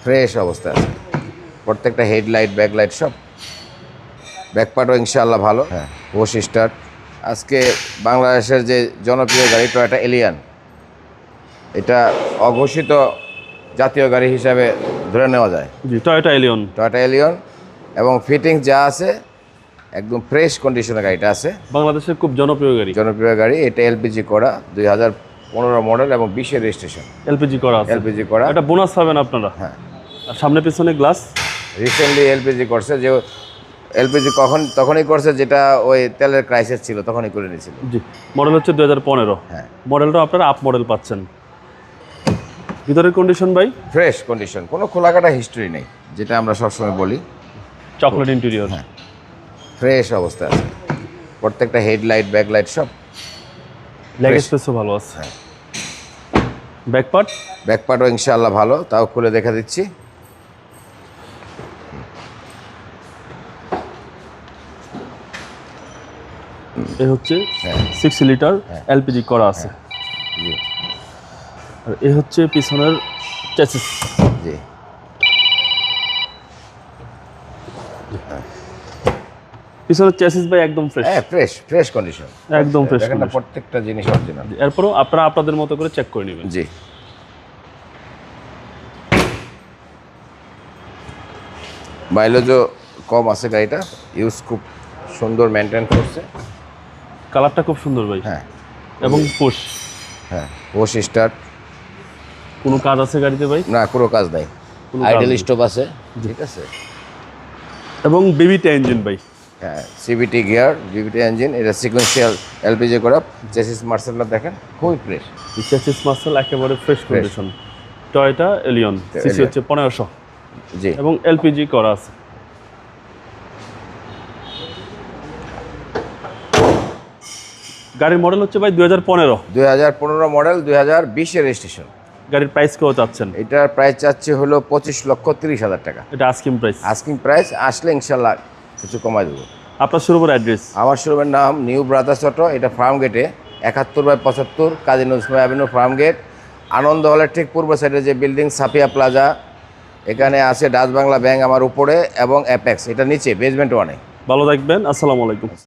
Fresh অবস্থায় আছে। প্রত্যেকটা হেডলাইট ব্যাকলাইট সব, ব্যাকপার্টও ইনশাআল্লাহ ভালো। হ্যাঁ, পুশ স্টার্ট। আজকে বাংলাদেশের যে জনপ্রিয় গাড়ি টয়োটা এলিয়ন, এটা অঘোষিত জাতীয় গাড়ি হিসাবে ধরে নেওয়া যায়। জি, টয়োটা এলিয়ন। টয়োটা এলিয়ন এবং ফিটিংস যা আছে একদম ফ্রেশ কন্ডিশনের গাড়িটা আছে। বাংলাদেশের খুব জনপ্রিয় গাড়ি। এটা এলপিজি করা, 2015 মডেল এবং 20-এর রেজিস্ট্রেশন। এলপিজি করা আছে। এলপিজি করা। এটা বোনাস পাবেন আপনারা। হ্যাঁ, আর সামনে পিছনে গ্লাস রিসেন্টলি এলপিজি করছে। যে এলপিজি তখনই করছে যেটা ওই তেলের ক্রাইসিস ছিল, তখনই করে নিয়েছিল। জি, মডেল হচ্ছে 2015। হ্যাঁ, মডেলটা আপনারা আপ মডেল পাচ্ছেন। ভিতরের কন্ডিশন ভাই ফ্রেশ কন্ডিশন, কোনো খোলাকাটা হিস্ট্রি নেই, যেটা আমরা সবসময় বলি। Chocolate interior. হ্যাঁ, ফ্রেশ অবস্থায় আছে। প্রত্যেকটা হেডলাইট ব্যাকলাইট সব, লেগ স্পেসও ভালো আছে। হ্যাঁ। ব্যাকপার্টও ইনশাআল্লাহ ভালো, তাও খুলে দেখা দিচ্ছি। এ হচ্ছে 6 লিটার এলপিজি করা আছে। জি, আর এ হচ্ছে পিছনের চেসিস। জি, পিছনের চেসিস ভাই একদম ফ্রেশ। হ্যাঁ, ফ্রেশ কন্ডিশন, একদম ফ্রেশ। দেখেন না, প্রত্যেকটা জিনিস অরিজিনাল। এরপরও আপনারা আপনাদের মতো করে চেক করে নেবেন। জি, মাইলেজও কম আছে গাড়িটা, ইউজ খুব সুন্দর মেনটেন করছে। কালারটা খুব সুন্দর ভাই। হ্যাঁ, এবং পুশ। হ্যাঁ, পুশ স্টার্ট। কোনো কাজ আছে গাড়িতে ভাই? না, কোনো কাজ নাই, আইডল স্টপ আছে। ঠিক আছে। এবং বিবিটা ইঞ্জিন ভাই। হ্যাঁ, সিবিটি গিয়ার, বিবিটি ইঞ্জিন, এটা সিকোয়েন্সিয়াল এলপিজি করা। চেসিস মার্সেলটা দেখেন, খুবই ফ্রেশ। চেসিস মার্সেল একেবারে fresh condition. Toyota Allion, CC হচ্ছে 1500। জি, এবং এলপিজি করা আছে। গাড়ির মডেল হচ্ছে ভাই 2015 মডেল, 2020-এর রেজিস্ট্রেশন। গাড়ির প্রাইস কেউ চাচ্ছেন? এটার প্রাইস চাচ্ছে হলো 25,30,000 টাকা। এটা আস্কিং প্রাইস। আস্কিং প্রাইস, আসলে ইনশাল্লাহ কিছু কমাই দেবো। আপনার শোরুমের অ্যাড্রেস? আমার শোরুমের নাম নিউ ব্রাদার্স অটো, এটা ফার্ম গেটে 71/75 Kazi Nazrul avenue, farm gate. আনন্দ হলের ঠিক পূর্ব সাইডে যে বিল্ডিং সাফিয়া প্লাজা, এখানে আছে ডাচ বাংলা ব্যাংক আমার উপরে, এবং অ্যাপেক্স এটা নিচে বেসমেন্ট 1-এ। ভালো থাকবেন, আসসালামু আলাইকুম।